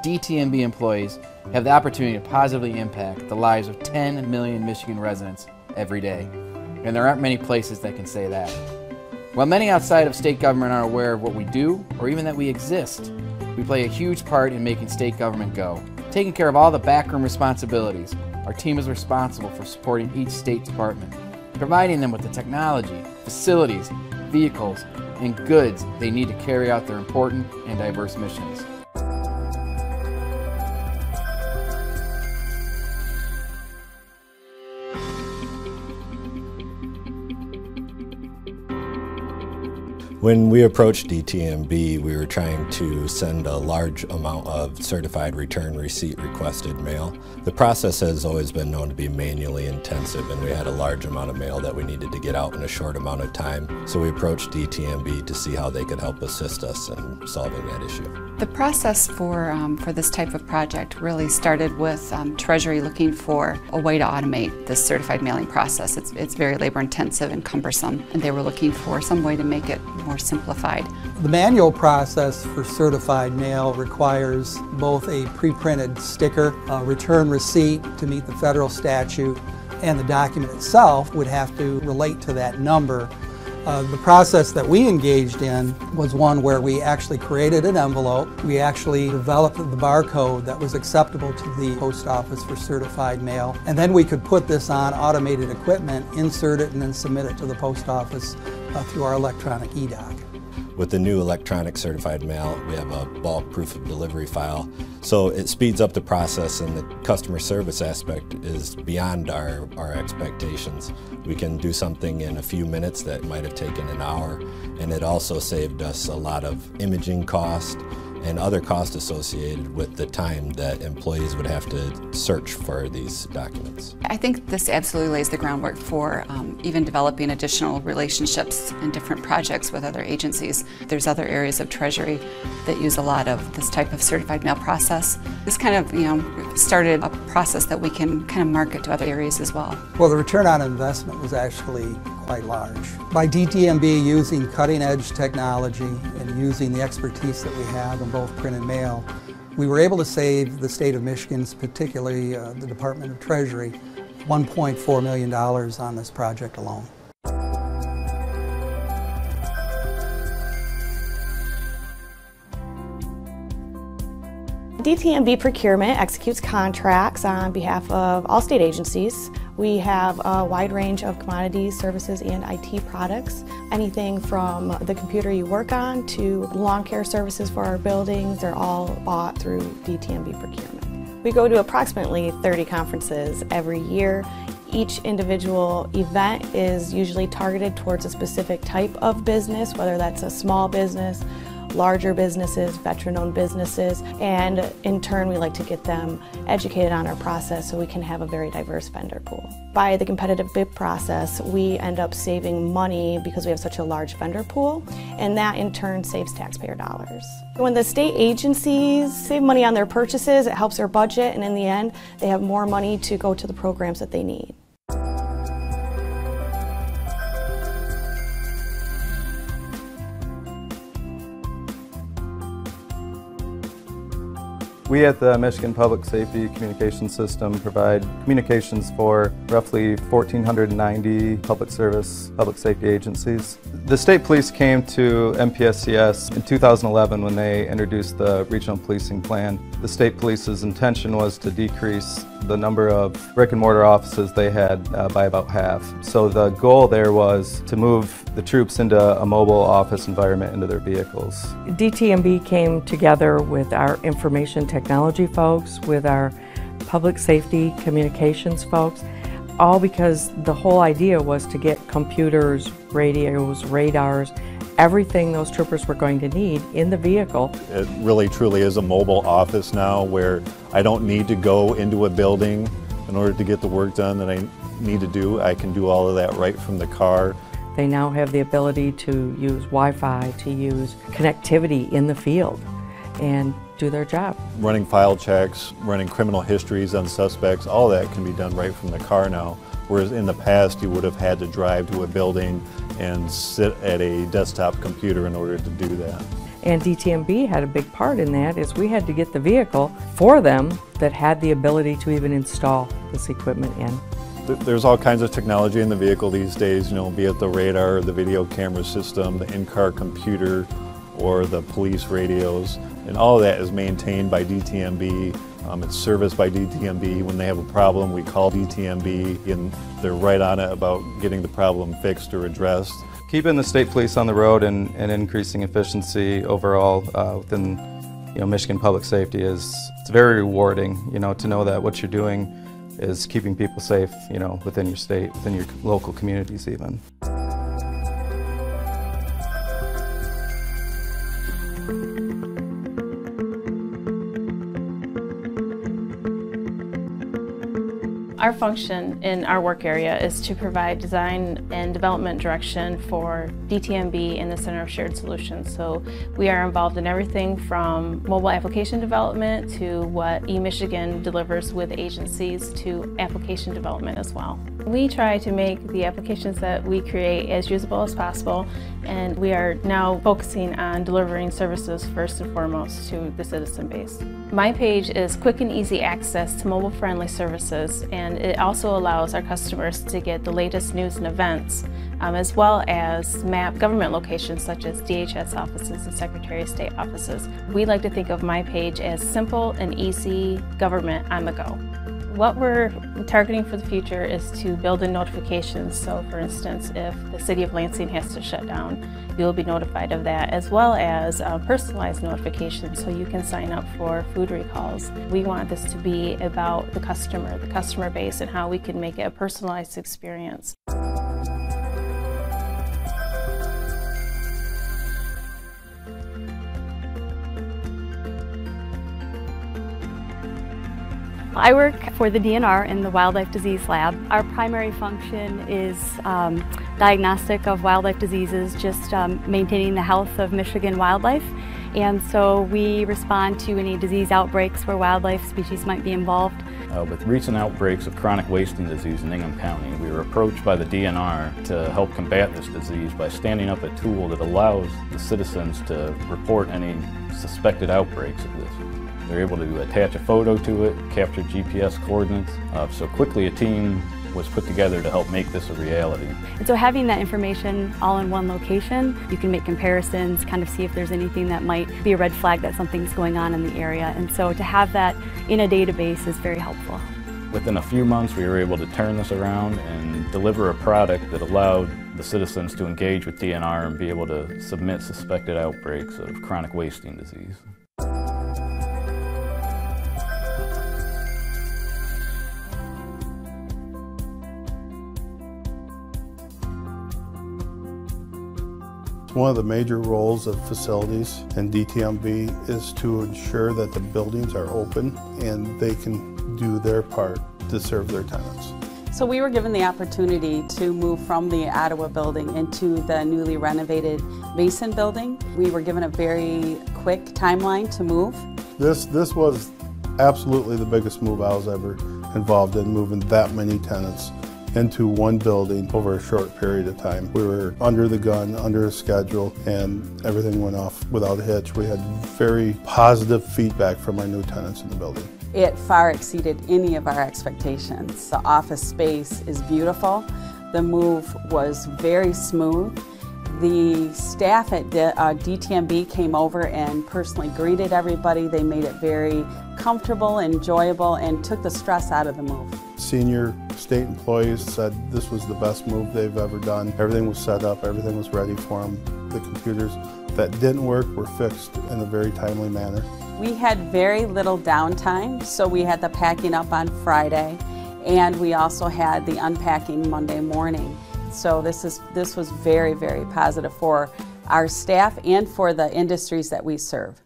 DTMB employees have the opportunity to positively impact the lives of 10 million Michigan residents every day. And there aren't many places that can say that. While many outside of state government aren't aware of what we do, or even that we exist, we play a huge part in making state government go. Taking care of all the backroom responsibilities, our team is responsible for supporting each state department, providing them with the technology, facilities, vehicles, and goods they need to carry out their important and diverse missions. When we approached DTMB, we were trying to send a large amount of certified return receipt requested mail. The process has always been known to be manually intensive, and we had a large amount of mail that we needed to get out in a short amount of time. So we approached DTMB to see how they could help assist us in solving that issue. The process for this type of project really started with Treasury looking for a way to automate this certified mailing process. It's very labor intensive and cumbersome, and they were looking for some way to make it more simplified. The manual process for certified mail requires both a pre-printed sticker, a return receipt to meet the federal statute, and the document itself would have to relate to that number. The process that we engaged in was one where we actually created an envelope. We actually developed the barcode that was acceptable to the post office for certified mail. And then we could put this on automated equipment, insert it, and then submit it to the post office through our electronic e-doc. With the new electronic certified mail, we have a bulk proof of delivery file. So it speeds up the process, and the customer service aspect is beyond our expectations. We can do something in a few minutes that might have taken an hour, and it also saved us a lot of imaging cost and other costs associated with the time that employees would have to search for these documents. I think this absolutely lays the groundwork for even developing additional relationships and different projects with other agencies. There's other areas of Treasury that use a lot of this type of certified mail process. This kind of, started a process that we can kind of market to other areas as well. Well, the return on investment was actually quite large. By DTMB using cutting-edge technology and using the expertise that we have in both print and mail, we were able to save the state of Michigan, particularly the Department of Treasury, $1.4 million on this project alone. DTMB Procurement executes contracts on behalf of all state agencies. We have a wide range of commodities, services, and IT products. Anything from the computer you work on to lawn care services for our buildings, they're all bought through DTMB Procurement. We go to approximately 30 conferences every year. Each individual event is usually targeted towards a specific type of business, whether that's a small business, larger businesses, veteran-owned businesses, and in turn we like to get them educated on our process so we can have a very diverse vendor pool. By the competitive bid process, we end up saving money because we have such a large vendor pool, and that in turn saves taxpayer dollars. When the state agencies save money on their purchases, it helps their budget, and in the end, they have more money to go to the programs that they need. We at the Michigan Public Safety Communications System provide communications for roughly 1,490 public service, public safety agencies. The state police came to MPSCS in 2011 when they introduced the regional policing plan. The state police's intention was to decrease the number of brick and mortar offices they had by about half. So the goal there was to move the troops into a mobile office environment into their vehicles. DTMB came together with our information technology folks, with our public safety communications folks, all because the whole idea was to get computers, radios, radars, everything those troopers were going to need in the vehicle. It really truly is a mobile office now where I don't need to go into a building in order to get the work done that I need to do. I can do all of that right from the car. They now have the ability to use Wi-Fi, to use connectivity in the field and do their job. Running file checks, running criminal histories on suspects, all that can be done right from the car now. Whereas in the past you would have had to drive to a building and sit at a desktop computer in order to do that. And DTMB had a big part in that, is we had to get the vehicle for them that had the ability to even install this equipment in. There's all kinds of technology in the vehicle these days, you know, be it the radar, the video camera system, the in-car computer, or the police radios, and all of that is maintained by DTMB. It's serviced by DTMB. When they have a problem, we call DTMB, and they're right on it about getting the problem fixed or addressed. Keeping the state police on the road and increasing efficiency overall within Michigan public safety it's very rewarding, to know that what you're doing is keeping people safe, within your state, within your local communities even. Our function in our work area is to provide design and development direction for DTMB and the Center of Shared Solutions. So we are involved in everything from mobile application development to what eMichigan delivers with agencies to application development as well. We try to make the applications that we create as usable as possible, and we are now focusing on delivering services first and foremost to the citizen base. My page is quick and easy access to mobile-friendly services, and it also allows our customers to get the latest news and events, as well as map government locations such as DHS offices and Secretary of State offices. We like to think of my page as simple and easy government on the go. What we're targeting for the future is to build in notifications. So for instance, if the city of Lansing has to shut down, you'll be notified of that, as well as personalized notifications so you can sign up for food recalls. We want this to be about the customer base, and how we can make it a personalized experience. I work for the DNR in the Wildlife Disease Lab. Our primary function is diagnostic of wildlife diseases, just maintaining the health of Michigan wildlife. And so we respond to any disease outbreaks where wildlife species might be involved. With recent outbreaks of chronic wasting disease in Ingham County, we were approached by the DNR to help combat this disease by standing up a tool that allows the citizens to report any suspected outbreaks of this. They're able to attach a photo to it, capture GPS coordinates, so quickly a team was put together to help make this a reality. And so having that information all in one location, you can make comparisons, kind of see if there's anything that might be a red flag that something's going on in the area. And so to have that in a database is very helpful. Within a few months, we were able to turn this around and deliver a product that allowed the citizens to engage with DNR and be able to submit suspected outbreaks of chronic wasting disease. One of the major roles of facilities and DTMB is to ensure that the buildings are open and they can do their part to serve their tenants. So we were given the opportunity to move from the Ottawa building into the newly renovated Mason building. We were given a very quick timeline to move. This was absolutely the biggest move I was ever involved in, moving that many tenants into one building over a short period of time. We were under the gun, under a schedule, and everything went off without a hitch. We had very positive feedback from our new tenants in the building. It far exceeded any of our expectations. The office space is beautiful. The move was very smooth. The staff at DTMB came over and personally greeted everybody. They made it very comfortable, enjoyable, and took the stress out of the move. Senior state employees said this was the best move they've ever done. Everything was set up, everything was ready for them. The computers that didn't work were fixed in a very timely manner. We had very little downtime, so we had the packing up on Friday, and we also had the unpacking Monday morning. So this was very, very positive for our staff and for the industries that we serve.